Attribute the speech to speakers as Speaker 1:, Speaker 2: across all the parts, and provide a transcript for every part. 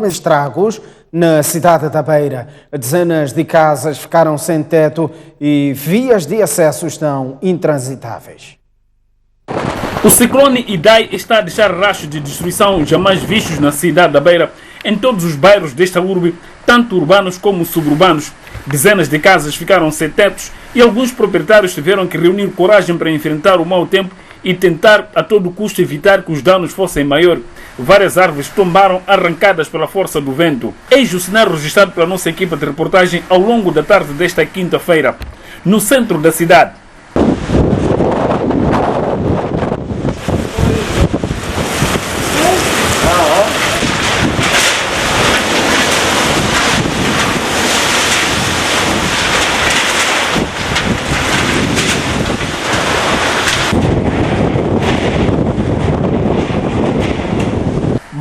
Speaker 1: Estragos na cidade da Beira. Dezenas de casas ficaram sem teto e vias de acesso estão intransitáveis.
Speaker 2: O ciclone Idai está a deixar rastros de destruição jamais vistos na cidade da Beira, em todos os bairros desta urbe, tanto urbanos como suburbanos. Dezenas de casas ficaram sem tetos e alguns proprietários tiveram que reunir coragem para enfrentar o mau tempo e tentar a todo custo evitar que os danos fossem maiores. Várias árvores tombaram arrancadas pela força do vento. Eis o cenário registrado pela nossa equipa de reportagem ao longo da tarde desta quinta-feira, no centro da cidade.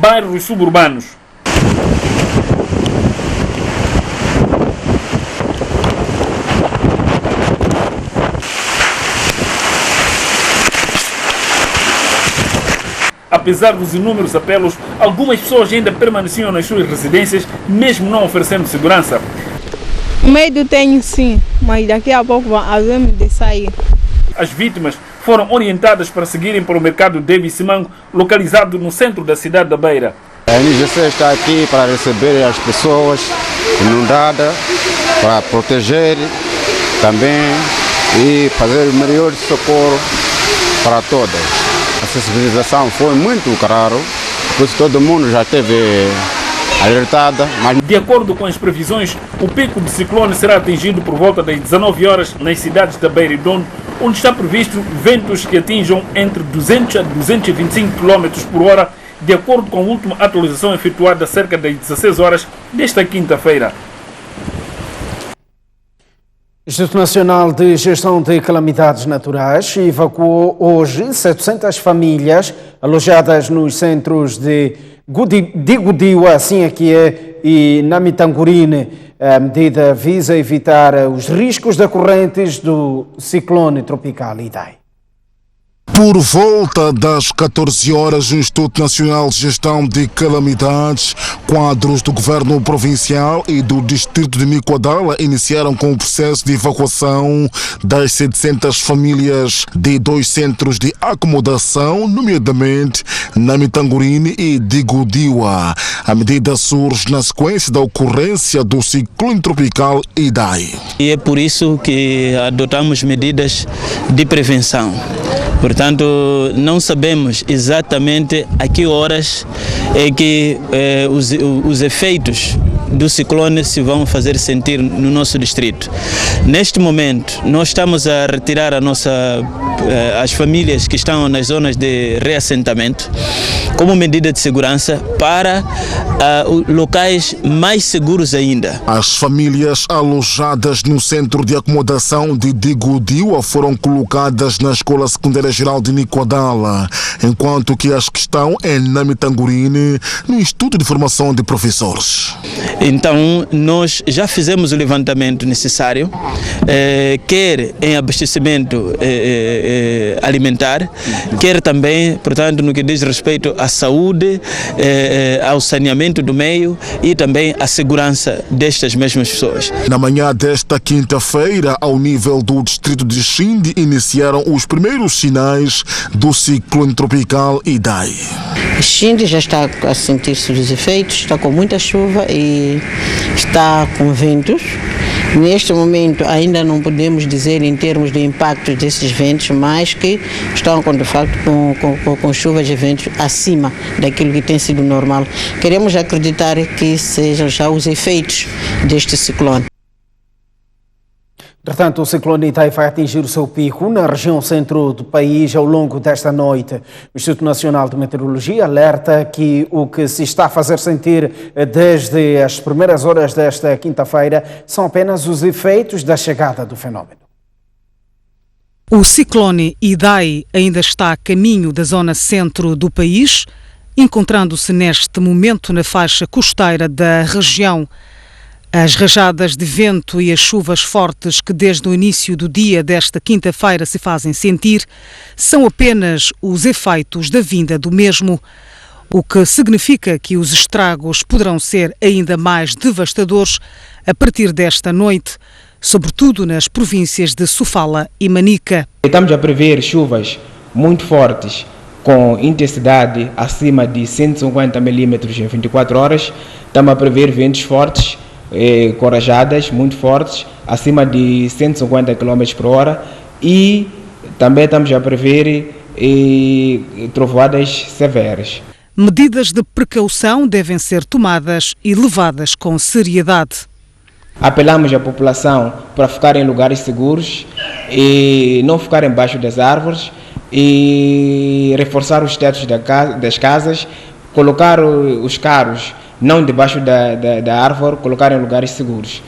Speaker 2: Bairros suburbanos. Apesar dos inúmeros apelos, algumas pessoas ainda permaneciam nas suas residências, mesmo não oferecendo segurança.
Speaker 3: Medo tenho sim, mas daqui a pouco havemos de sair.
Speaker 2: As vítimas foram orientadas para seguirem para o mercado David Simango, localizado no centro da cidade da Beira.
Speaker 4: A NGC está aqui para receber as pessoas inundadas, para proteger também e fazer o melhor socorro para todas. A sensibilização foi muito clara, por isso todo mundo já esteve alertada.
Speaker 2: De acordo com as previsões, o pico do ciclone será atingido por volta das 19 horas nas cidades da Beira e Dondo, onde está previsto ventos que atinjam entre 200 a 225 km por hora, de acordo com a última atualização efetuada cerca das 16 horas desta quinta-feira.
Speaker 1: O Instituto Nacional de Gestão de Calamidades Naturais evacuou hoje 700 famílias alojadas nos centros de Gudiwa, assim aqui é, e Namitangurine. A medida visa evitar os riscos decorrentes do ciclone tropical Idai.
Speaker 5: Por volta das 14 horas, o Instituto Nacional de Gestão de Calamidades, quadros do Governo Provincial e do Distrito de Nicoadala iniciaram com o processo de evacuação das 700 famílias de 2 centros de acomodação, nomeadamente Namitangurine e Digudiwa. A medida surge na sequência da ocorrência do ciclone tropical Idai.
Speaker 6: E é por isso que adotamos medidas de prevenção. Portanto, não sabemos exatamente a que horas é que os efeitos do ciclone se vão fazer sentir no nosso distrito. Neste momento, nós estamos a retirar as famílias que estão nas zonas de reassentamento como medida de segurança para locais mais seguros ainda.
Speaker 5: As famílias alojadas no centro de acomodação de Digudiwa foram colocadas na Escola Secundária Geral de Nicoadala, enquanto que as que estão em Namitangurine no Instituto de Formação de Professores.
Speaker 6: Então, nós já fizemos o levantamento necessário, quer em abastecimento alimentar, quer também, portanto, no que diz respeito à saúde, ao saneamento do meio e também à segurança destas mesmas pessoas.
Speaker 5: Na manhã desta quinta-feira, ao nível do distrito de Xindi, iniciaram os primeiros sinais do ciclone tropical Idai.
Speaker 7: Xindi já está a sentir-se os efeitos, está com muita chuva e está com ventos. Neste momento ainda não podemos dizer em termos de impacto desses ventos, mas que estão de facto com chuvas e ventos acima daquilo que tem sido normal. Queremos acreditar que sejam já os efeitos deste ciclone.
Speaker 1: Portanto, o ciclone Idai vai atingir o seu pico na região centro do país ao longo desta noite. O Instituto Nacional de Meteorologia alerta que o que se está a fazer sentir desde as primeiras horas desta quinta-feira são apenas os efeitos da chegada do fenómeno.
Speaker 8: O ciclone Idai ainda está a caminho da zona centro do país, encontrando-se neste momento na faixa costeira da região. As rajadas de vento e as chuvas fortes que desde o início do dia desta quinta-feira se fazem sentir são apenas os efeitos da vinda do mesmo. o que significa que os estragos poderão ser ainda mais devastadores a partir desta noite, sobretudo nas províncias de Sofala e Manica.
Speaker 9: Estamos a prever chuvas muito fortes, com intensidade acima de 150 milímetros em 24 horas. Estamos a prever ventos fortes, com rajadas muito fortes, acima de 150 km por hora. E também estamos a prever trovoadas severas.
Speaker 8: Medidas de precaução devem ser tomadas e levadas com seriedade.
Speaker 9: Apelamos à população para ficar em lugares seguros e não ficar embaixo das árvores, e reforçar os tetos das casas, colocar os carros não debaixo da árvore, colocar em lugares seguros.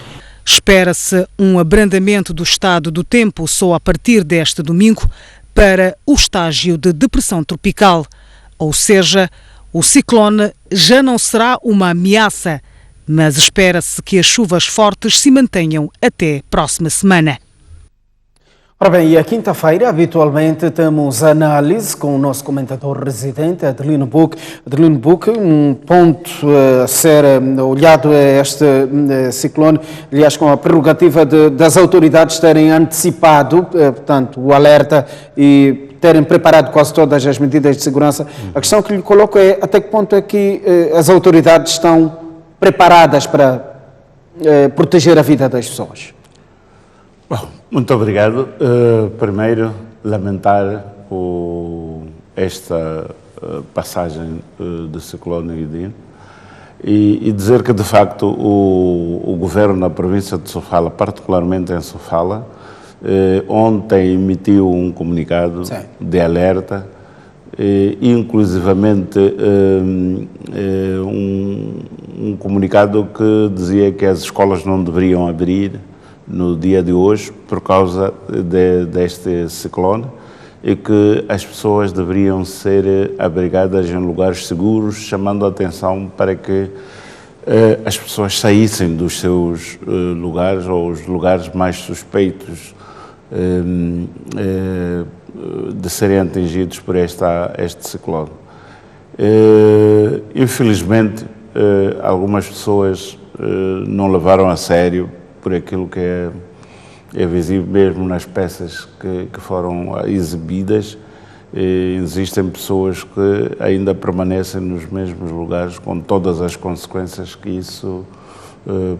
Speaker 8: Espera-se um abrandamento do estado do tempo só a partir deste domingo para o estágio de depressão tropical, ou seja, o ciclone já não será uma ameaça, mas espera-se que as chuvas fortes se mantenham até próxima semana.
Speaker 1: Ora bem, e a quinta-feira, habitualmente, temos análise com o nosso comentador residente, Adelino Buc. Adelino Buc, um ponto a ser olhado é este ciclone, aliás, com a prerrogativa das autoridades terem antecipado, portanto, o alerta e terem preparado quase todas as medidas de segurança. A questão que lhe coloco é até que ponto é que as autoridades estão preparadas para proteger a vida das pessoas?
Speaker 10: Bom, muito obrigado. Primeiro, lamentar esta passagem do ciclone Idai e dizer que, de facto, o governo na província de Sofala, particularmente em Sofala, ontem emitiu um comunicado de alerta, inclusivamente um comunicado que dizia que as escolas não deveriam abrir no dia de hoje por causa deste ciclone e que as pessoas deveriam ser abrigadas em lugares seguros, chamando a atenção para que as pessoas saíssem dos seus lugares ou os lugares mais suspeitos de serem atingidos por este ciclone. Infelizmente, algumas pessoas não levaram a sério por aquilo que é visível mesmo nas peças que foram exibidas. Existem pessoas que ainda permanecem nos mesmos lugares com todas as consequências que isso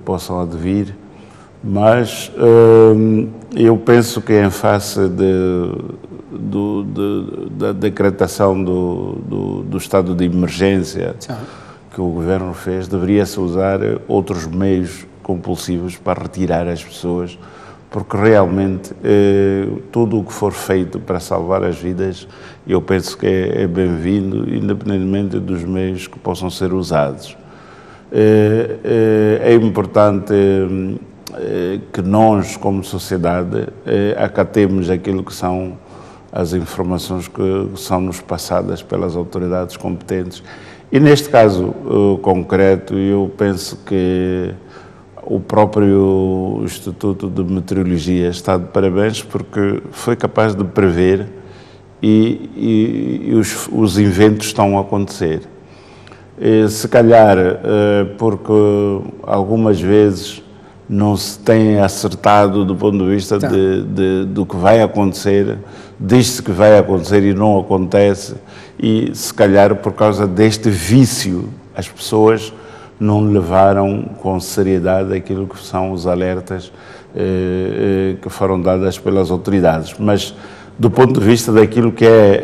Speaker 10: possam advir, mas eu penso que em face da decretação do estado de emergência que o governo fez, deveria-se usar outros meios compulsivos para retirar as pessoas, porque realmente tudo o que for feito para salvar as vidas, eu penso que é bem-vindo, independentemente dos meios que possam ser usados. É importante que nós, como sociedade, acatemos aquilo que são as informações que são-nos passadas pelas autoridades competentes. E neste caso concreto, eu penso que o próprio Instituto de Meteorologia está de parabéns porque foi capaz de prever e os eventos estão a acontecer. Se calhar porque algumas vezes não se tem acertado do ponto de vista do que vai acontecer, diz-se que vai acontecer e não acontece, e se calhar por causa deste vício as pessoas não levaram com seriedade aquilo que são os alertas que foram dadas pelas autoridades. Mas do ponto de vista daquilo que é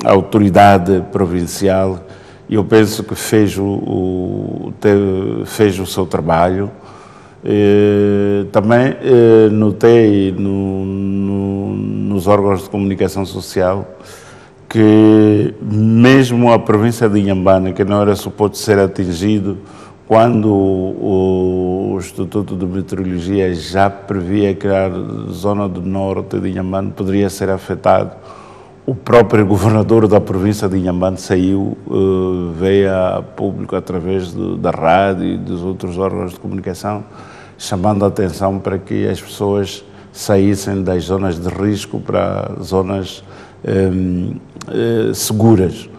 Speaker 10: a autoridade provincial, eu penso que fez o seu trabalho. Também notei nos órgãos de comunicação social que mesmo a província de Inhambane, que não era suposto ser atingido, quando o Instituto de Meteorologia já previa que a zona do norte de Inhambane poderia ser afetado, o próprio governador da província de Inhambane saiu, veio a público através da rádio e dos outros órgãos de comunicação, chamando a atenção para que as pessoas saíssem das zonas de risco para zonas seguras.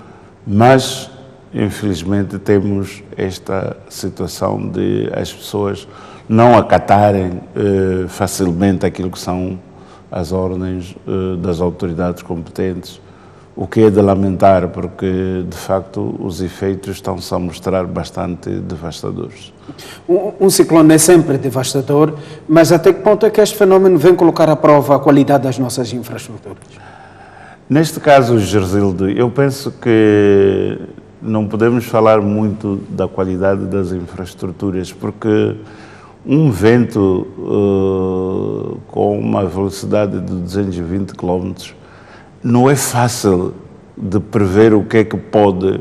Speaker 10: Mas infelizmente temos esta situação de as pessoas não acatarem facilmente aquilo que são as ordens das autoridades competentes, o que é de lamentar, porque de facto os efeitos estão-se a mostrar bastante devastadores.
Speaker 1: Um ciclone é sempre devastador, mas até que ponto é que este fenómeno vem colocar à prova a qualidade das nossas infraestruturas?
Speaker 10: Neste caso, Gersildo, eu penso que não podemos falar muito da qualidade das infraestruturas, porque um vento com uma velocidade de 220 km não é fácil de prever o que é que pode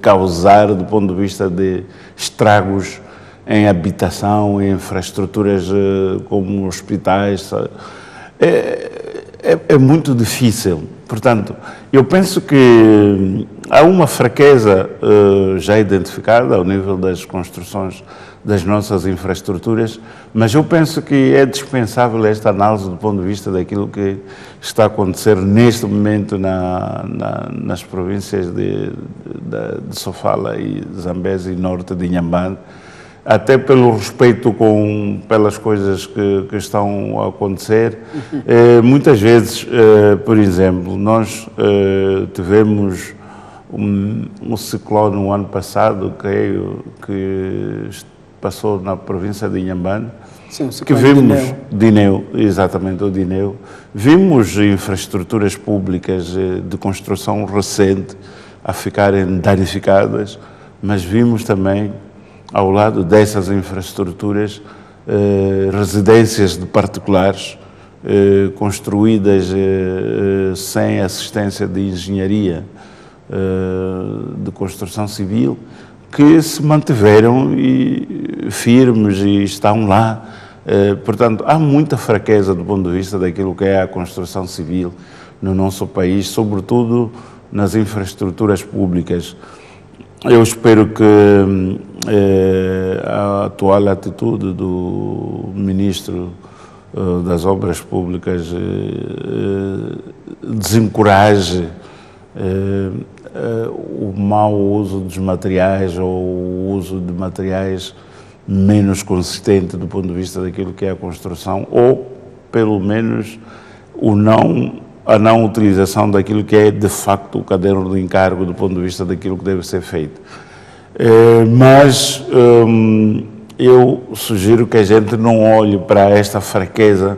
Speaker 10: causar do ponto de vista de estragos em habitação, em infraestruturas como hospitais. É muito difícil. Portanto, eu penso que há uma fraqueza já identificada ao nível das construções das nossas infraestruturas, mas eu penso que é dispensável esta análise do ponto de vista daquilo que está a acontecer neste momento nas províncias de Sofala e Zambésia e norte de Inhambane, até pelo respeito pelas coisas que estão a acontecer. Muitas vezes, por exemplo, nós tivemos um ciclone no ano passado, creio que passou na província de Inhambane,
Speaker 1: sim,
Speaker 10: que vimos Dineu, exatamente, o Dineu. Vimos infraestruturas públicas de construção recente a ficarem danificadas, mas vimos também, ao lado dessas infraestruturas, residências de particulares construídas sem assistência de engenharia de construção civil, que se mantiveram firmes e estão lá. Portanto, há muita fraqueza do ponto de vista daquilo que é a construção civil no nosso país, sobretudo nas infraestruturas públicas. Eu espero que a atual atitude do Ministro das Obras Públicas desencoraje o mau uso dos materiais ou o uso de materiais menos consistente do ponto de vista daquilo que é a construção, ou pelo menos a não utilização daquilo que é de facto o caderno de encargo do ponto de vista daquilo que deve ser feito. Mas eu sugiro que a gente não olhe para esta fraqueza,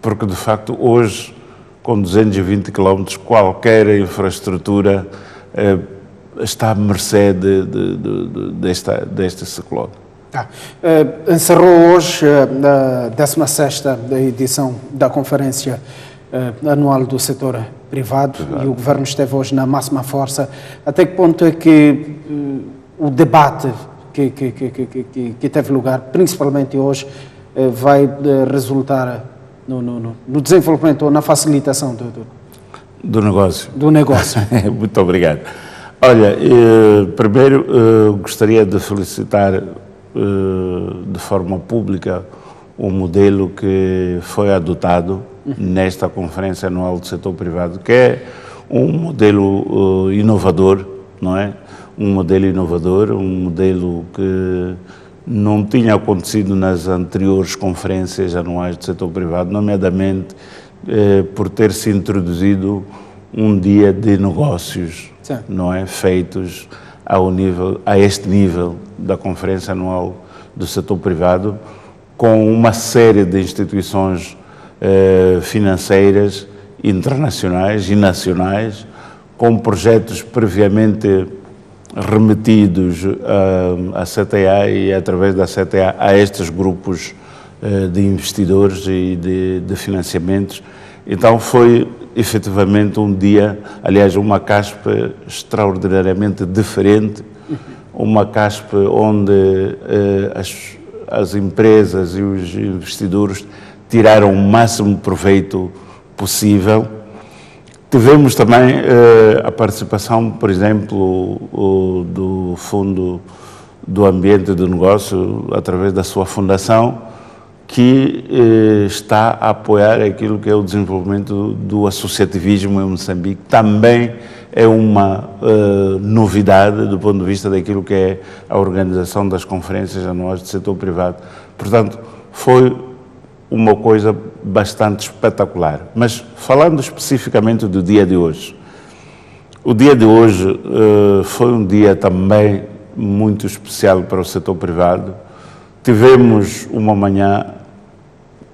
Speaker 10: porque de facto hoje, com 220 km, qualquer infraestrutura está à mercê deste ciclone.
Speaker 1: Encerrou hoje a 16ª edição da Conferência Anual do Setor Privado e o Governo esteve hoje na máxima força. Até que ponto é que o debate que teve lugar, principalmente hoje, vai resultar no desenvolvimento ou na facilitação
Speaker 10: do negócio?
Speaker 1: Do negócio.
Speaker 10: Muito obrigado. Olha, primeiro gostaria de felicitar de forma pública o modelo que foi adotado nesta Conferência Anual do Setor Privado, que é um modelo inovador, não é? Um modelo inovador, um modelo que não tinha acontecido nas anteriores conferências anuais do setor privado, nomeadamente por ter se introduzido um dia de negócios, não é, feitos a este nível da Conferência Anual do Setor Privado, com uma série de instituições financeiras internacionais e nacionais, com projetos previamente remetidos à CTA e, através da CTA, a estes grupos de investidores e de financiamentos. Então foi efetivamente um dia, aliás, uma CASP extraordinariamente diferente, uma CASP onde as empresas e os investidores tiraram o máximo proveito possível. Tivemos também a participação, por exemplo, do Fundo do Ambiente e do Negócio, através da sua fundação, que está a apoiar aquilo que é o desenvolvimento do associativismo em Moçambique. Também é uma novidade do ponto de vista daquilo que é a organização das conferências anuais do setor privado. Portanto, foi uma coisa bastante espetacular. Mas falando especificamente do dia de hoje, o dia de hoje foi um dia também muito especial para o setor privado. Tivemos uma manhã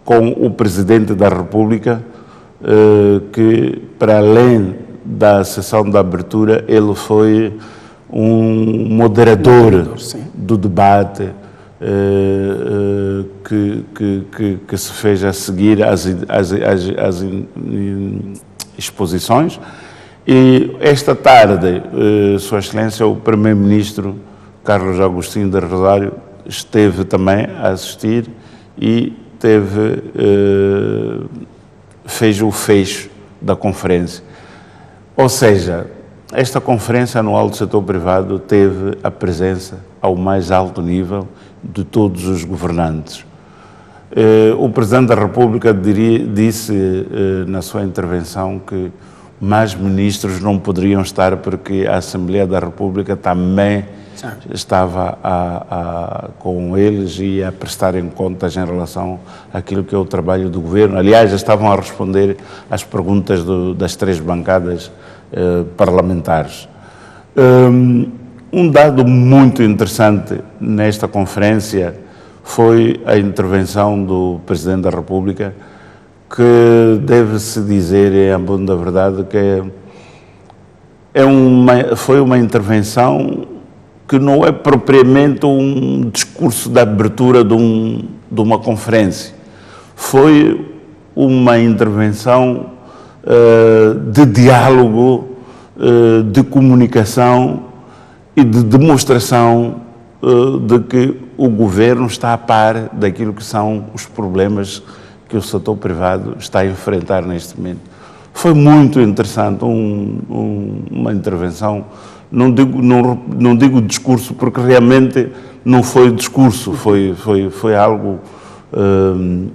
Speaker 10: com o Presidente da República, que, para além da sessão de abertura, ele foi um moderador do debate que se fez a seguir às exposições. E esta tarde, Sua Excelência, o Primeiro-Ministro Carlos Agostinho de Rosário esteve também a assistir e fez o fecho da conferência. Ou seja, esta conferência anual do setor privado teve a presença ao mais alto nível de todos os governantes. O Presidente da República disse na sua intervenção que mais ministros não poderiam estar porque a Assembleia da República também estava com eles e a prestarem contas em relação àquilo que é o trabalho do governo. Aliás, já estavam a responder às perguntas das 3 bancadas parlamentares. Um dado muito interessante nesta conferência foi a intervenção do Presidente da República, que deve-se dizer, em abono da verdade, que foi uma intervenção que não é propriamente um discurso de abertura de uma conferência. Foi uma intervenção de diálogo, de comunicação e de demonstração de que o governo está a par daquilo que são os problemas que o setor privado está a enfrentar neste momento. Foi muito interessante, uma intervenção. Não digo discurso, porque realmente não foi discurso, foi algo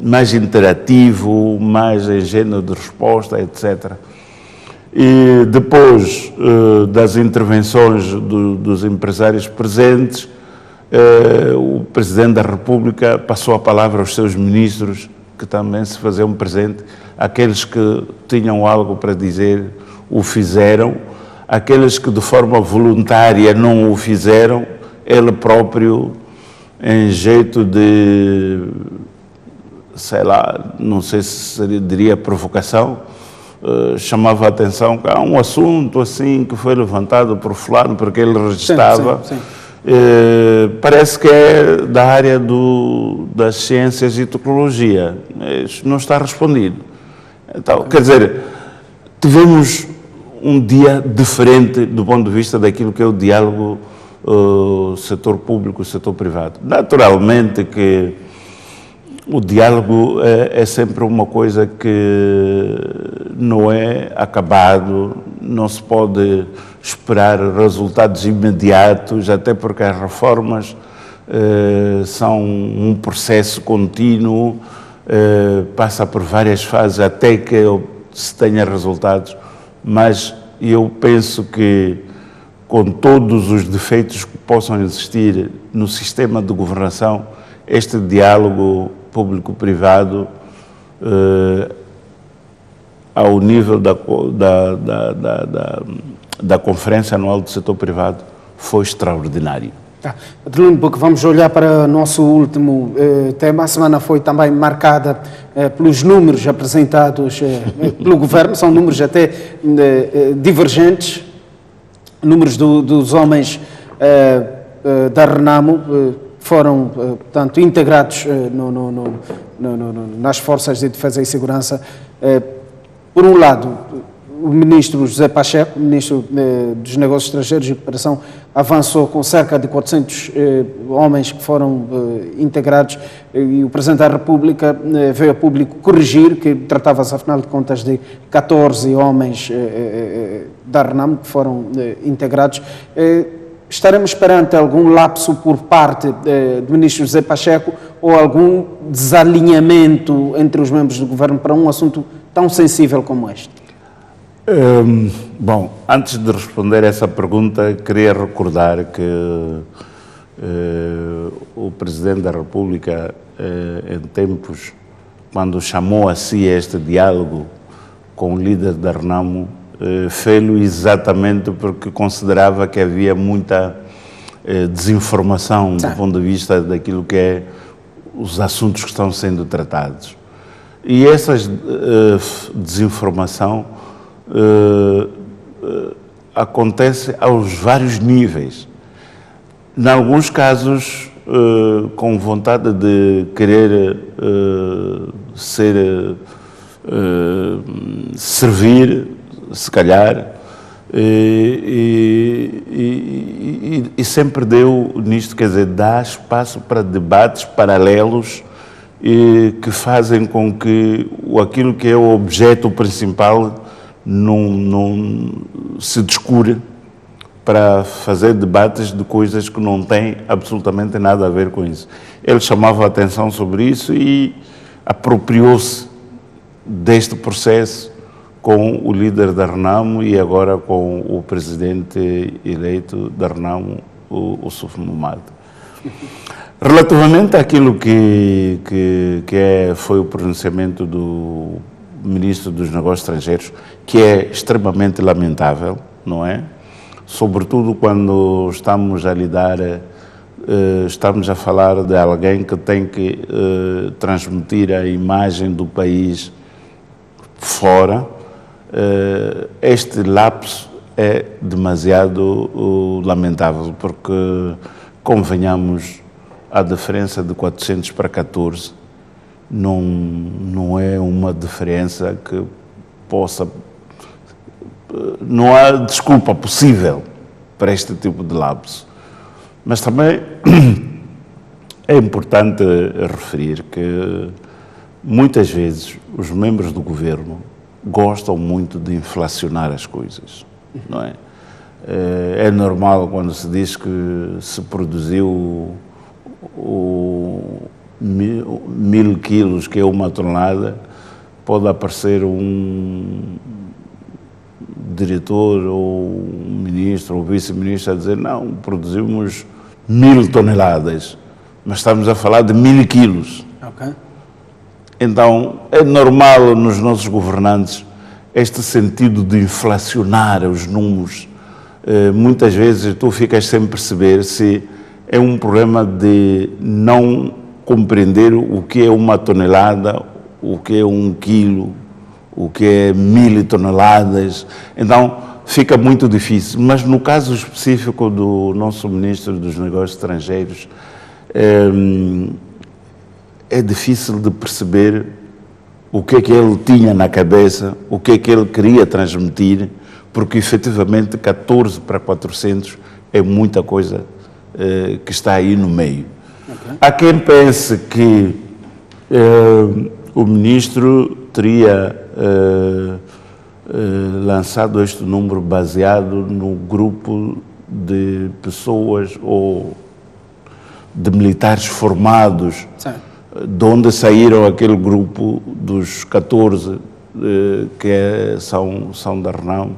Speaker 10: mais interativo, mais em género de resposta, etc. E depois das intervenções dos empresários presentes, o Presidente da República passou a palavra aos seus ministros, que também se faziam presente. Aqueles que tinham algo para dizer o fizeram, aqueles que de forma voluntária não o fizeram, ele próprio, em jeito de, sei lá, não sei se diria provocação, chamava a atenção que há um assunto assim que foi levantado por fulano, porque ele registrava. Sim. Parece que é da área das ciências e tecnologia. Isso não está respondido. Então, quer dizer, tivemos um dia diferente do ponto de vista daquilo que é o diálogo setor público e setor privado. Naturalmente que o diálogo é sempre uma coisa que não é acabado, não se pode esperar resultados imediatos, até porque as reformas são um processo contínuo, passa por várias fases até que se tenha resultados, mas eu penso que, com todos os defeitos que possam existir no sistema de governação, este diálogo público-privado, ao nível da Conferência Anual do Setor Privado, foi extraordinário.
Speaker 1: Adelino, porque vamos olhar para o nosso último tema. A semana foi também marcada pelos números apresentados pelo Governo, são números até divergentes, números dos homens da Renamo, foram, portanto, integrados nas Forças de Defesa e Segurança. Por um lado, o ministro José Pacheco, ministro dos Negócios Estrangeiros e Cooperação, avançou com cerca de 400 homens que foram integrados, e o Presidente da República veio a público corrigir que tratava-se, afinal de contas, de 14 homens da Renamo que foram integrados. Estaremos perante algum lapso por parte do ministro José Pacheco ou algum desalinhamento entre os membros do governo para um assunto tão sensível como este?
Speaker 10: Bom, antes de responder essa pergunta, queria recordar que o Presidente da República, em tempos, quando chamou a si este diálogo com o líder da Renamo, fez-lo exatamente porque considerava que havia muita desinformação do ponto de vista daquilo que é os assuntos que estão sendo tratados. E essa desinformação acontece aos vários níveis. Em alguns casos, com vontade de querer servir, se calhar, e sempre deu nisto, quer dizer, dá espaço para debates paralelos que fazem com que aquilo que é o objeto principal não se descure para fazer debates de coisas que não têm absolutamente nada a ver com isso. Ele chamava a atenção sobre isso e apropriou-se deste processo com o líder da Renamo e agora com o presidente eleito da Renamo, o Suf Momad. Relativamente àquilo que foi o pronunciamento do Ministro dos Negócios Estrangeiros, que é extremamente lamentável, não é? Sobretudo quando estamos a falar de alguém que tem que transmitir a imagem do país fora. Este lapso é demasiado lamentável, porque, convenhamos, a diferença de 400 para 14 não é uma diferença que possa... Não há desculpa possível para este tipo de lapso. Mas também é importante referir que muitas vezes os membros do governo gostam muito de inflacionar as coisas, não é? É normal quando se diz que se produziu 1000 quilos, que é 1 tonelada, pode aparecer um diretor ou um ministro ou vice-ministro a dizer não, produzimos 1000 toneladas, mas estamos a falar de 1000 quilos.
Speaker 1: Okay.
Speaker 10: Então, é normal nos nossos governantes este sentido de inflacionar os números. Muitas vezes tu ficas sem perceber se é um problema de não compreender o que é 1 tonelada, o que é 1 quilo, o que é 1000 toneladas. Então, fica muito difícil. Mas no caso específico do nosso Ministro dos Negócios Estrangeiros, é difícil de perceber o que é que ele tinha na cabeça, o que é que ele queria transmitir, porque efetivamente 14 para 400 é muita coisa que está aí no meio. Okay. Há quem pense que o Ministro teria lançado este número baseado no grupo de pessoas ou de militares formados, de onde saíram aquele grupo dos 14 que são da Renamo.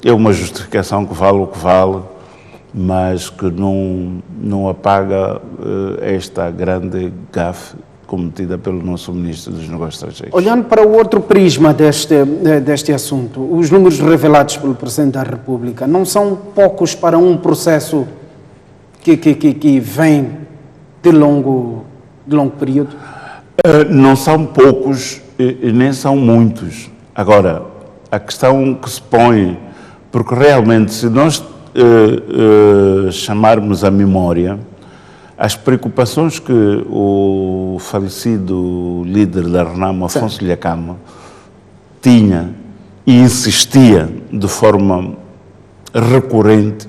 Speaker 10: É uma justificação que vale o que vale, mas que não apaga esta grande gafe cometida pelo nosso Ministro dos Negócios Estrangeiros.
Speaker 1: Olhando para o outro prisma deste assunto, os números revelados pelo Presidente da República não são poucos para um processo que vem de longo período?
Speaker 10: Não são poucos e nem são muitos. Agora, a questão que se põe, porque realmente se nós chamarmos a memória, as preocupações que o falecido líder da Renamo, Afonso Lhakama, tinha e insistia de forma recorrente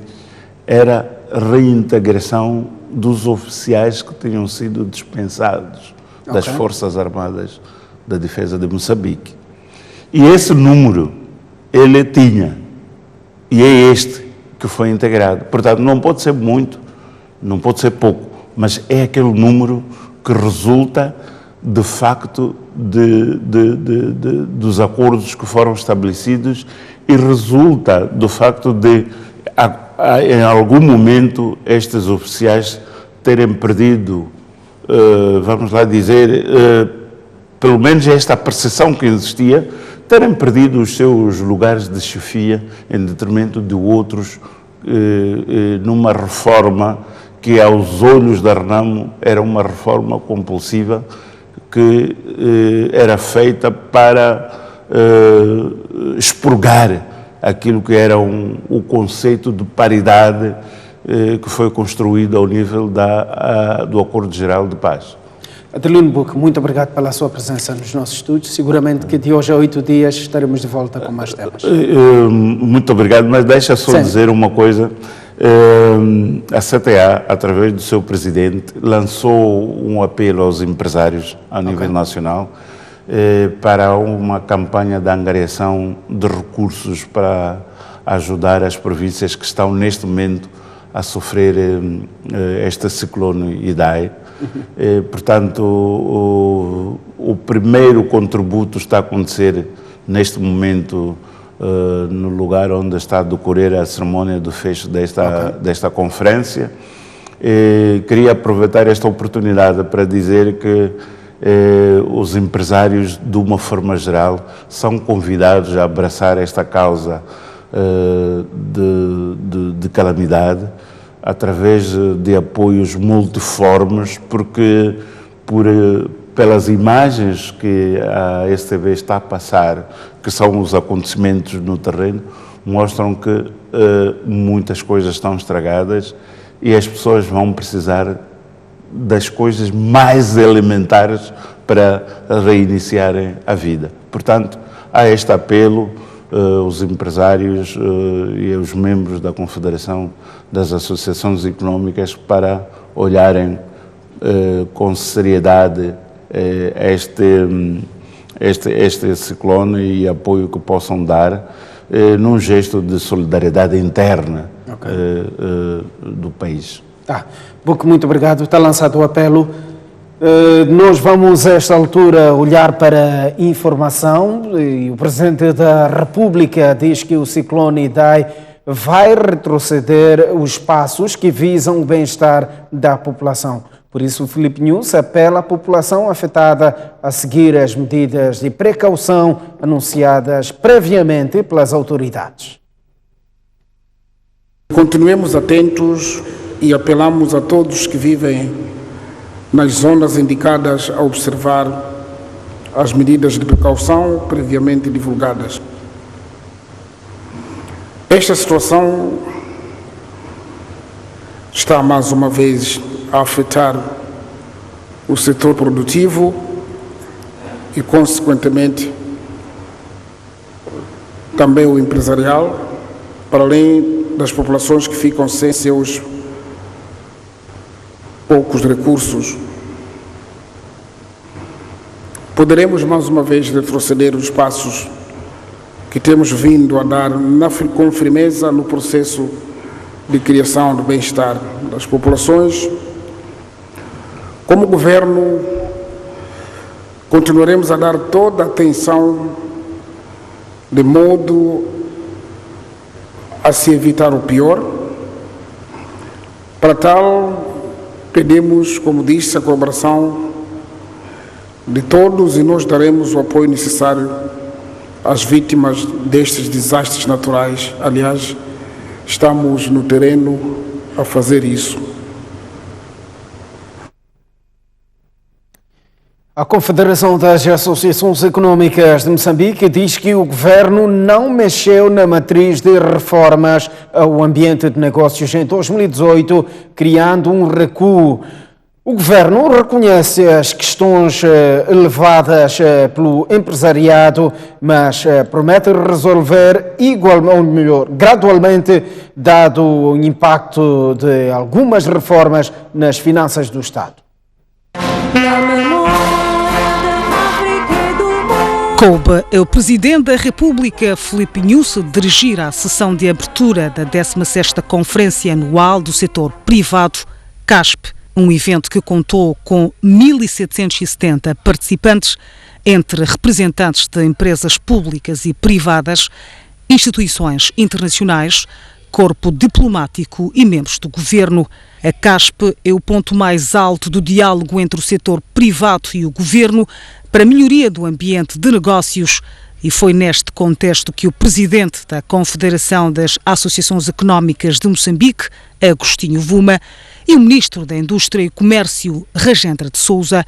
Speaker 10: era a reintegração dos oficiais que tinham sido dispensados das Forças Armadas da Defesa de Moçambique. E esse número ele tinha, e é este que foi integrado. Portanto, não pode ser muito, não pode ser pouco, mas é aquele número que resulta de facto dos acordos que foram estabelecidos e resulta do facto de, em algum momento, estes oficiais terem perdido, vamos lá dizer, pelo menos esta percepção que existia, terem perdido os seus lugares de chefia em detrimento de outros, numa reforma que, aos olhos da Renamo, era uma reforma compulsiva que era feita para expurgar aquilo que era o conceito de paridade que foi construído ao nível do Acordo Geral de Paz.
Speaker 1: Adelino Buque, muito obrigado pela sua presença nos nossos estúdios. Seguramente que de hoje a 8 dias estaremos de volta com mais temas.
Speaker 10: Muito obrigado, mas deixa só dizer uma coisa. A CTA, através do seu presidente, lançou um apelo aos empresários a nível nacional para uma campanha de angariação de recursos para ajudar as províncias que estão neste momento a sofrer este ciclone Idai. Portanto, o primeiro contributo está a acontecer neste momento no lugar onde está a decorrer a cerimônia do fecho desta conferência. Queria aproveitar esta oportunidade para dizer que os empresários, de uma forma geral, são convidados a abraçar esta causa de calamidade através de apoios multiformes, porque pelas imagens que a STV está a passar, que são os acontecimentos no terreno, mostram que muitas coisas estão estragadas e as pessoas vão precisar das coisas mais elementares para reiniciarem a vida. Portanto, há este apelo, os empresários e os membros da Confederação das Associações Económicas para olharem com seriedade este ciclone e apoio que possam dar num gesto de solidariedade interna do país.
Speaker 1: Buque, muito obrigado. Está lançado o apelo. Nós vamos, a esta altura, olhar para a informação. E o Presidente da República diz que o ciclone Idai vai retroceder os passos que visam o bem-estar da população. Por isso, o Filipe News apela à população afetada a seguir as medidas de precaução anunciadas previamente pelas autoridades.
Speaker 11: Continuemos atentos e apelamos a todos que vivem nas zonas indicadas a observar as medidas de precaução previamente divulgadas. Esta situação está mais uma vez a afetar o setor produtivo e, consequentemente, também o empresarial, para além das populações que ficam sem seus poucos recursos. Poderemos mais uma vez retroceder os passos que temos vindo a dar com firmeza no processo de criação do bem-estar das populações. Como governo, continuaremos a dar toda a atenção de modo a se evitar o pior. Para tal, pedimos, como disse, a colaboração de todos e nós daremos o apoio necessário às vítimas destes desastres naturais. Aliás, estamos no terreno a fazer isso.
Speaker 1: A Confederação das Associações Económicas de Moçambique diz que o governo não mexeu na matriz de reformas ao ambiente de negócios em 2018, criando um recuo. O governo reconhece as questões elevadas pelo empresariado, mas promete resolver gradualmente, dado o impacto de algumas reformas nas finanças do Estado.
Speaker 8: Coube o Presidente da República, Filipe News, dirigir a sessão de abertura da 16ª Conferência Anual do Setor Privado, CASP, um evento que contou com 1.770 participantes, entre representantes de empresas públicas e privadas, instituições internacionais, corpo diplomático e membros do governo. A CASP é o ponto mais alto do diálogo entre o setor privado e o governo para a melhoria do ambiente de negócios, e foi neste contexto que o presidente da Confederação das Associações Económicas de Moçambique, Agostinho Vuma, e o ministro da Indústria e Comércio, Rajendra de Sousa,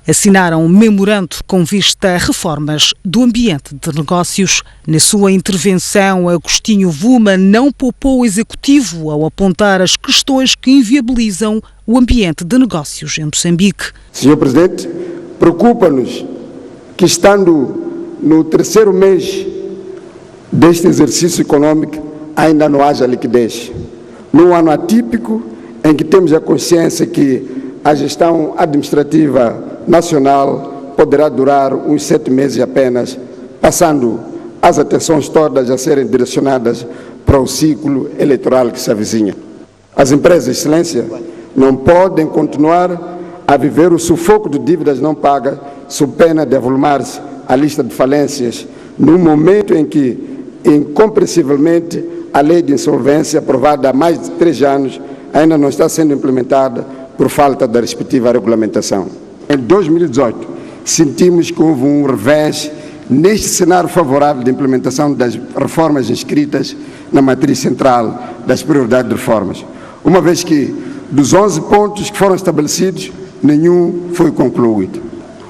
Speaker 8: assinaram um memorando com vista a reformas do ambiente de negócios. Na sua intervenção, Agostinho Vuma não poupou o executivo ao apontar as questões que inviabilizam o ambiente de negócios em Moçambique.
Speaker 12: Senhor Presidente, preocupa-nos que, estando no terceiro mês deste exercício econômico, ainda não haja liquidez. Num ano atípico, em que temos a consciência que a gestão administrativa nacional poderá durar uns 7 meses apenas, passando as atenções todas a serem direcionadas para o ciclo eleitoral que se avizinha. As empresas de excelência não podem continuar a viver o sufoco de dívidas não pagas, sob pena de avolumar-se a lista de falências, no momento em que, incompreensivelmente, a lei de insolvência, aprovada há mais de 3 anos, ainda não está sendo implementada por falta da respectiva regulamentação. Em 2018, sentimos que houve um revés neste cenário favorável de implementação das reformas inscritas na matriz central das prioridades de reformas, uma vez que, dos 11 pontos que foram estabelecidos, nenhum foi concluído.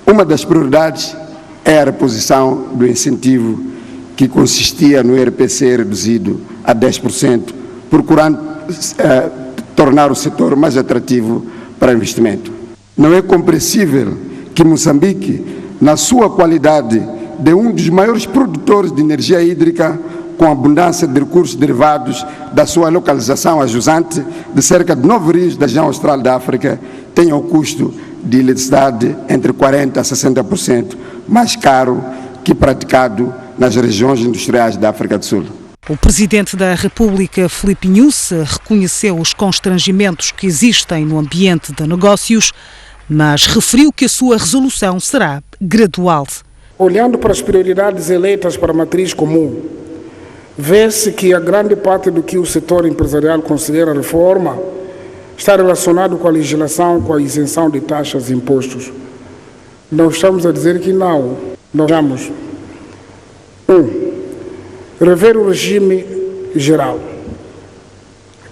Speaker 12: Uma das prioridades é a reposição do incentivo que consistia no IRPC reduzido a 10%, procurando tornar o setor mais atrativo para investimento. Não é compreensível que Moçambique, na sua qualidade de um dos maiores produtores de energia hídrica, com abundância de recursos derivados da sua localização ajusante de cerca de 9 rios da região austral da África, tenha o custo de eletricidade entre 40% a 60% mais caro que praticado nas regiões industriais da África do Sul.
Speaker 8: O Presidente da República, Filipe Nyusi, reconheceu os constrangimentos que existem no ambiente de negócios, mas referiu que a sua resolução será gradual.
Speaker 11: Olhando para as prioridades eleitas para a matriz comum, vê-se que a grande parte do que o setor empresarial considera reforma está relacionado com a legislação, com a isenção de taxas e impostos. Não estamos a dizer que não. Nós vamos, rever o regime geral.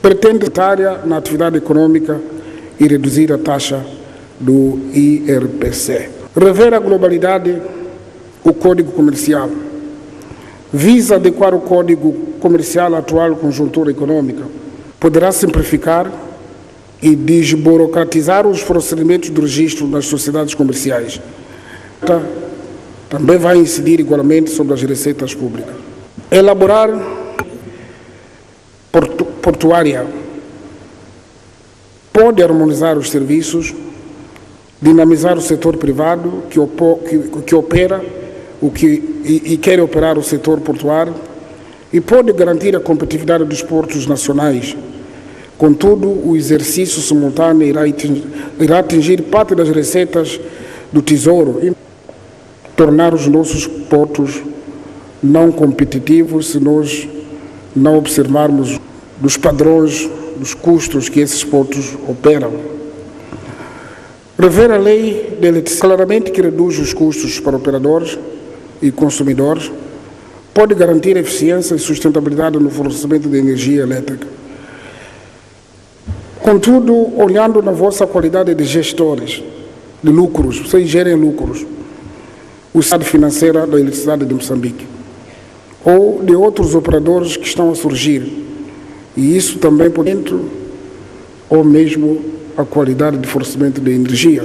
Speaker 11: Pretende área na atividade econômica e reduzir a taxa do IRPC. Rever a globalidade, o Código Comercial. Visa adequar o Código Comercial à atual conjuntura econômica. Poderá simplificar e desburocratizar os procedimentos de registro das sociedades comerciais. Também vai incidir igualmente sobre as receitas públicas. Elaborar portuária. Pode harmonizar os serviços, dinamizar o setor privado que opera e quer operar o setor portuário e pode garantir a competitividade dos portos nacionais. Contudo, o exercício simultâneo irá atingir parte das receitas do Tesouro e tornar os nossos portos não competitivos se nós não observarmos dos padrões, dos custos que esses portos operam. Rever a lei de eletricidade, claramente que reduz os custos para operadores e consumidores, pode garantir eficiência e sustentabilidade no fornecimento de energia elétrica. Contudo, olhando na vossa qualidade de gestores de lucros, vocês gerem lucros, o estado financeiro da eletricidade de Moçambique, ou de outros operadores que estão a surgir, e isso também por dentro, ou mesmo a qualidade de fornecimento de energia.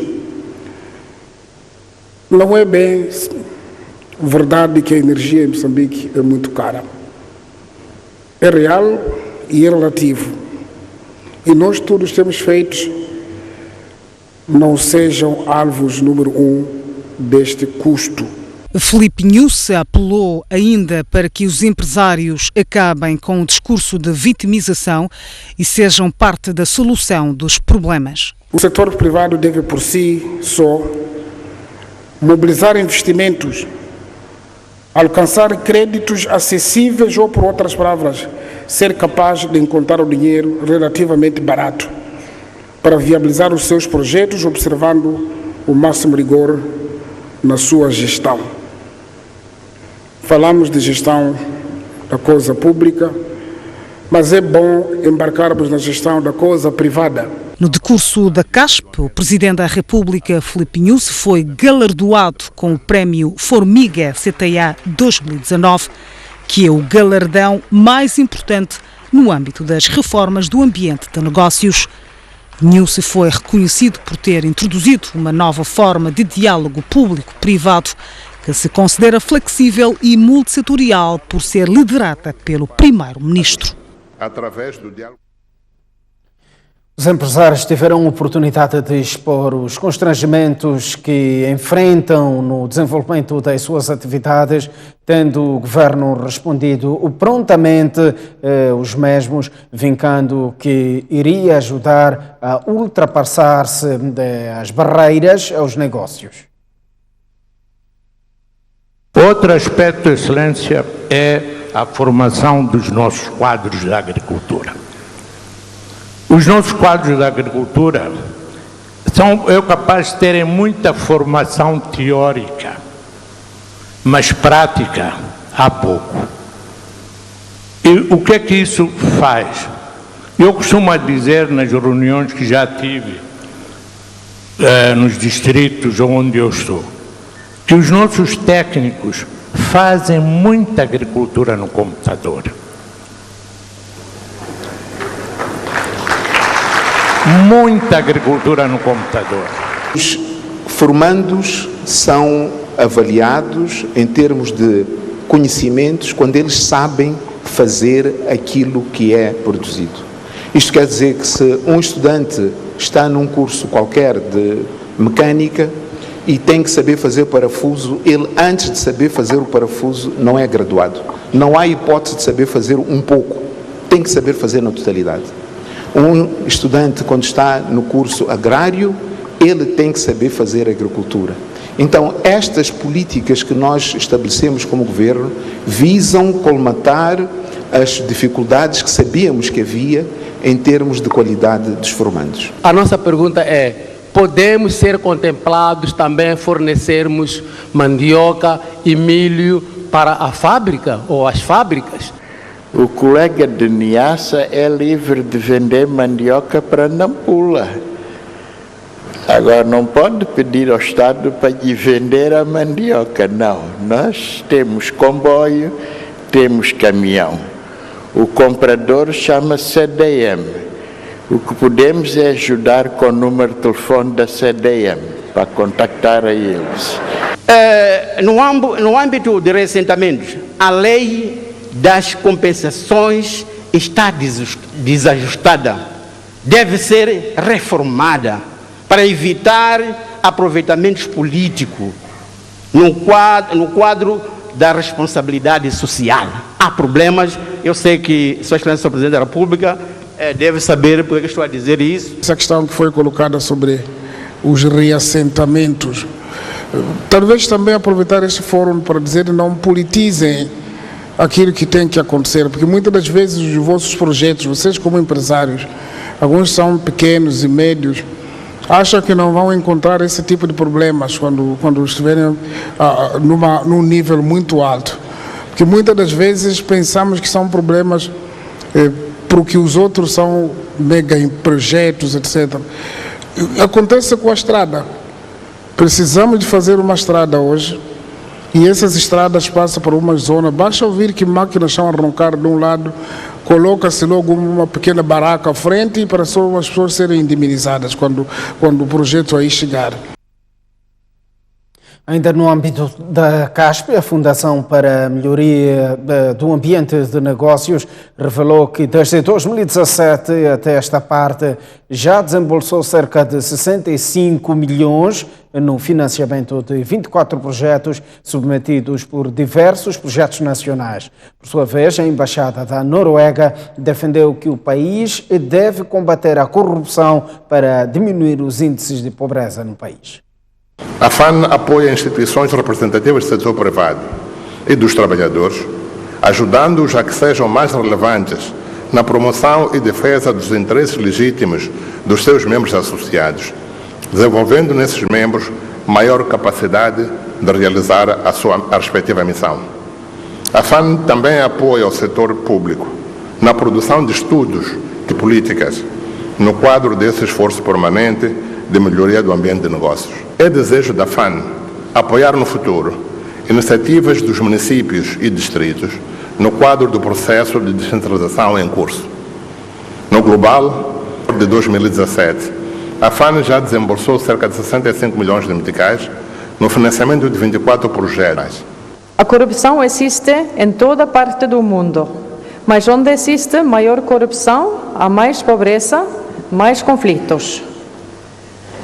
Speaker 11: Não é bem verdade que a energia em Moçambique é muito cara. É real e é relativo. E nós todos temos feito não sejam alvos número 1 deste custo.
Speaker 8: Filipe Nyusi apelou ainda para que os empresários acabem com o discurso de vitimização e sejam parte da solução dos problemas.
Speaker 11: O setor privado deve por si só mobilizar investimentos, alcançar créditos acessíveis ou, por outras palavras, ser capaz de encontrar o dinheiro relativamente barato para viabilizar os seus projetos, observando o máximo rigor na sua gestão. Falamos de gestão da coisa pública, mas é bom embarcarmos na gestão da coisa privada.
Speaker 8: No decurso da CASP, o Presidente da República, Filipe Nyusi, foi galardoado com o prémio Formiga CTA 2019, que é o galardão mais importante no âmbito das reformas do ambiente de negócios. Nyusi foi reconhecido por ter introduzido uma nova forma de diálogo público-privado que se considera flexível e multissetorial por ser liderada pelo Primeiro-Ministro.
Speaker 13: Através do diálogo.
Speaker 1: Os empresários tiveram a oportunidade de expor os constrangimentos que enfrentam no desenvolvimento das suas atividades, tendo o Governo respondido prontamente os mesmos, vincando que iria ajudar a ultrapassar-se as barreiras aos negócios.
Speaker 14: Outro aspecto, Excelência, é a formação dos nossos quadros da agricultura. Os nossos quadros da agricultura são capazes de terem muita formação teórica, mas prática há pouco. E o que é que isso faz? Eu costumo dizer nas reuniões que já tive nos distritos onde eu estou, que os nossos técnicos fazem muita agricultura no computador. Muita agricultura no computador.
Speaker 15: Os formandos são avaliados em termos de conhecimentos quando eles sabem fazer aquilo que é produzido. Isto quer dizer que se um estudante está num curso qualquer de mecânica e tem que saber fazer parafuso, ele antes de saber fazer o parafuso não é graduado. Não há hipótese de saber fazer um pouco, tem que saber fazer na totalidade. Um estudante, quando está no curso agrário, ele tem que saber fazer agricultura. Então, estas políticas que nós estabelecemos como governo visam colmatar as dificuldades que sabíamos que havia em termos de qualidade dos formandos.
Speaker 16: A nossa pergunta é: podemos ser contemplados também fornecermos mandioca e milho para a fábrica ou as fábricas?
Speaker 17: O colega de Niassa é livre de vender mandioca para Nampula. Agora, não pode pedir ao Estado para lhe vender a mandioca, não. Nós temos comboio, temos caminhão. O comprador chama-se CDM. O que podemos é ajudar com o número de telefone da CDM, para contactar a eles.
Speaker 18: No âmbito de reassentamentos, a lei das compensações está desajustada, deve ser reformada para evitar aproveitamentos políticos no quadro da responsabilidade social. Há problemas, eu sei que Sua Excelência, o Presidente da República, deve saber por que estou a dizer isso.
Speaker 11: Essa questão que foi colocada sobre os reassentamentos, talvez também aproveitar este fórum para dizer que não politizem aquilo que tem que acontecer, porque muitas das vezes os vossos projetos, vocês como empresários, alguns são pequenos e médios, acham que não vão encontrar esse tipo de problemas quando estiverem num nível muito alto. Porque muitas das vezes pensamos que são problemas porque os outros são mega projetos, etc. Acontece com a estrada. Precisamos de fazer uma estrada hoje, e essas estradas passam por uma zona, basta ouvir que máquinas estão a roncar de um lado, coloca-se logo uma pequena barraca à frente para só as pessoas serem indemnizadas quando o projeto aí chegar.
Speaker 1: Ainda no âmbito da CASP, a Fundação para a Melhoria do Ambiente de Negócios revelou que desde 2017 até esta parte já desembolsou cerca de 65 milhões no financiamento de 24 projetos submetidos por diversos projetos nacionais. Por sua vez, a Embaixada da Noruega defendeu que o país deve combater a corrupção para diminuir os índices de pobreza no país.
Speaker 13: A FAN apoia instituições representativas do setor privado e dos trabalhadores, ajudando-os a que sejam mais relevantes na promoção e defesa dos interesses legítimos dos seus membros associados, desenvolvendo nesses membros maior capacidade de realizar a respectiva missão. A FAN também apoia o setor público na produção de estudos e políticas no quadro desse esforço permanente de melhoria do ambiente de negócios. É desejo da FAN apoiar no futuro iniciativas dos municípios e distritos no quadro do processo de descentralização em curso. No global de 2017, a FAN já desembolsou cerca de 65 milhões de meticais no financiamento de 24 projetos.
Speaker 19: A corrupção existe em toda parte do mundo, mas onde existe maior corrupção, há mais pobreza, mais conflitos.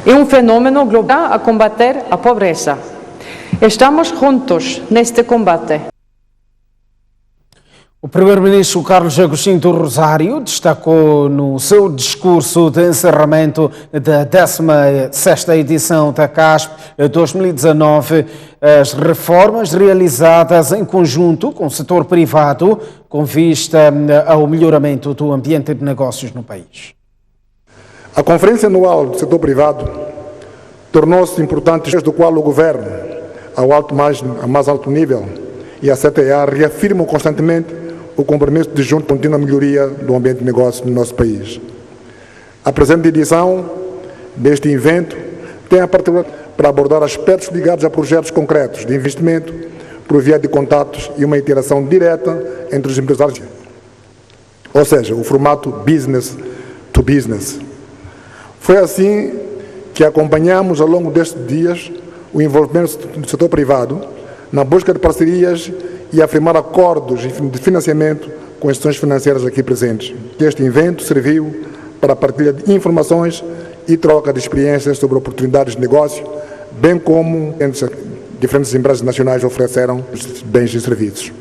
Speaker 19: É um fenômeno global a combater a pobreza. Estamos juntos neste combate.
Speaker 1: O primeiro-ministro Carlos Agostinho do Rosário destacou no seu discurso de encerramento da 16ª edição da CASP 2019 as reformas realizadas em conjunto com o setor privado com vista ao melhoramento do ambiente de negócios no país.
Speaker 20: A Conferência Anual do Setor Privado tornou-se importante, desde o qual o Governo, a mais alto nível, e a CTA reafirmam constantemente o compromisso de junto contínua melhoria do ambiente de negócio no nosso país. A presente edição deste evento tem a particularidade para abordar aspectos ligados a projetos concretos de investimento por via de contatos e uma interação direta entre os empresários, ou seja, o formato business to business. Foi assim que acompanhamos ao longo destes dias o envolvimento do setor privado na busca de parcerias e afirmar acordos de financiamento com instituições financeiras aqui presentes. Este evento serviu para a partilha de informações e troca de experiências sobre oportunidades de negócio, bem como diferentes empresas nacionais ofereceram bens e serviços.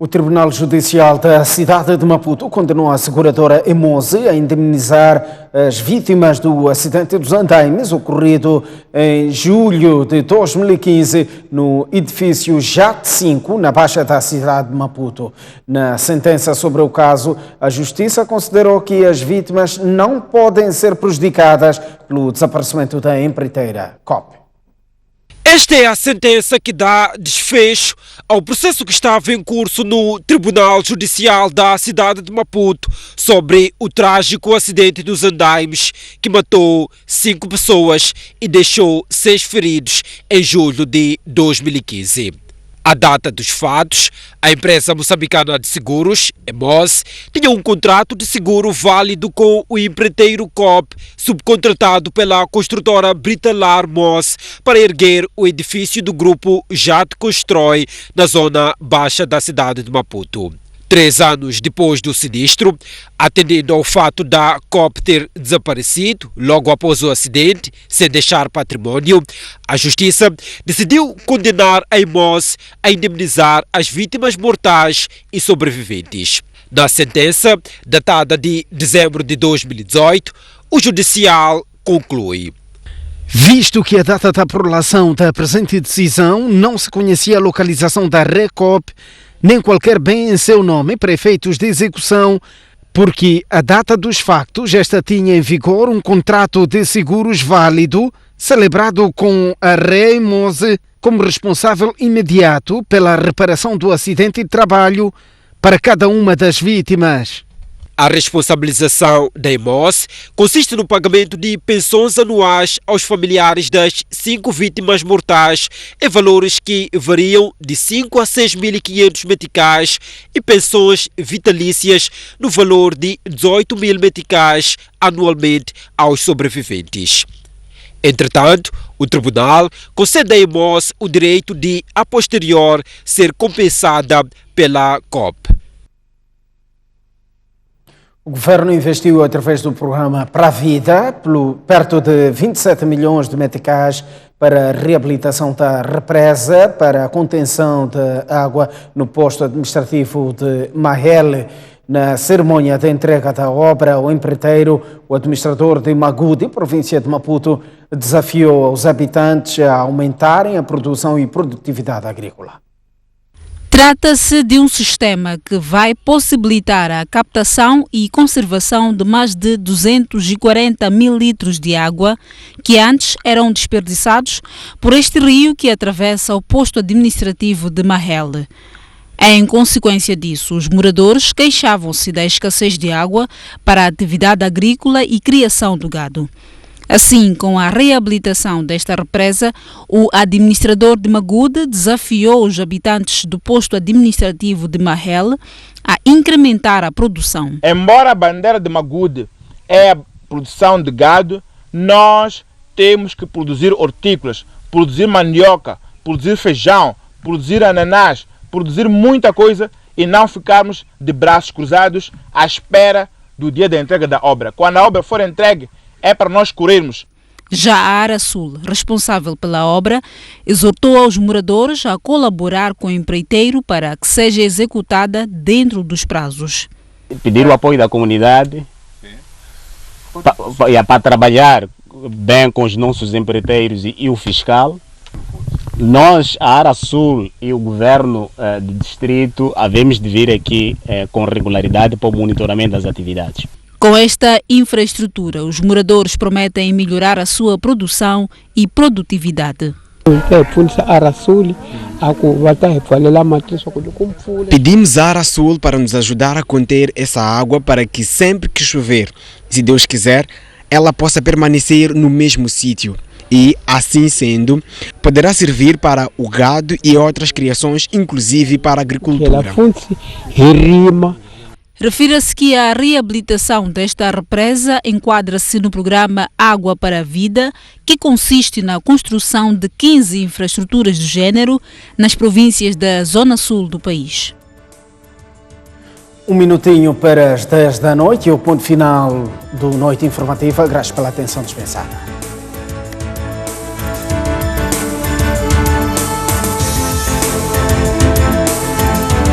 Speaker 1: O Tribunal Judicial da cidade de Maputo condenou a seguradora Emose a indemnizar as vítimas do acidente dos andaimes ocorrido em julho de 2015 no edifício JAT 5, na Baixa da cidade de Maputo. Na sentença sobre o caso, a Justiça considerou que as vítimas não podem ser prejudicadas pelo desaparecimento da empreiteira COP.
Speaker 21: Esta é a sentença que dá desfecho ao processo que estava em curso no Tribunal Judicial da cidade de Maputo sobre o trágico acidente dos andaimes que matou 5 pessoas e deixou 6 feridos em julho de 2015. À data dos fatos, a empresa moçambicana de seguros, Emose, tinha um contrato de seguro válido com o empreiteiro COP, subcontratado pela construtora Britalar Moss, para erguer o edifício do grupo JAT Constrói, na zona baixa da cidade de Maputo. 3 anos depois do sinistro, atendendo ao fato da COP ter desaparecido logo após o acidente, sem deixar patrimônio, a Justiça decidiu condenar a Emose a indemnizar as vítimas mortais e sobreviventes. Na sentença, datada de dezembro de 2018, o Judicial conclui:
Speaker 1: visto que a data da prolação da presente decisão não se conhecia a localização da RECOP, nem qualquer bem em seu nome para efeitos de execução, porque a data dos factos esta tinha em vigor um contrato de seguros válido, celebrado com a Emose como responsável imediato pela reparação do acidente de trabalho para cada uma das vítimas.
Speaker 21: A responsabilização da Emose consiste no pagamento de pensões anuais aos familiares das 5 vítimas mortais em valores que variam de 5 a 6.500 meticais e pensões vitalícias no valor de 18.000 meticais anualmente aos sobreviventes. Entretanto, O tribunal concede a Imos o direito de, a posterior, ser compensada pela COP.
Speaker 1: O governo investiu, através do programa Para a Vida, perto de 27 milhões de meticais para a reabilitação da represa, para a contenção da água no posto administrativo de Mahele. Na cerimônia de entrega da obra ao empreiteiro, o administrador de Magudi, província de Maputo, desafiou os habitantes a aumentarem a produção e produtividade agrícola.
Speaker 3: Trata-se de um sistema que vai possibilitar a captação e conservação de mais de 240 mil litros de água que antes eram desperdiçados por este rio que atravessa o posto administrativo de Mahele. Em consequência disso, os moradores queixavam-se da escassez de água para a atividade agrícola e criação do gado. Assim, com a reabilitação desta represa, o administrador de Magude desafiou os habitantes do posto administrativo de Mahele a incrementar a produção.
Speaker 22: Embora a bandeira de Magude é a produção de gado, nós temos que produzir hortícolas, produzir mandioca, produzir feijão, produzir ananás, produzir muita coisa e não ficarmos de braços cruzados à espera do dia da entrega da obra. Quando a obra for entregue, é para nós corrermos.
Speaker 3: Já a Ara Sul, responsável pela obra, exortou aos moradores a colaborar com o empreiteiro para que seja executada dentro dos prazos.
Speaker 23: Pedir o apoio da comunidade para trabalhar bem com os nossos empreiteiros e o fiscal. Nós, a Ara Sul e o governo do distrito, havemos de vir aqui com regularidade para o monitoramento das atividades.
Speaker 3: Com esta infraestrutura, os moradores prometem melhorar a sua produção e produtividade.
Speaker 21: Pedimos à Ara Sul para nos ajudar a conter essa água para que sempre que chover, se Deus quiser, ela possa permanecer no mesmo sítio. E, assim sendo, poderá servir para o gado e outras criações, inclusive para a agricultura.
Speaker 3: Refira-se que a reabilitação desta represa enquadra-se no programa Água para a Vida, que consiste na construção de 15 infraestruturas do género nas províncias da Zona Sul do país.
Speaker 1: Um minutinho para as 10 da noite e o ponto final do Noite Informativa. Graças pela atenção dispensada.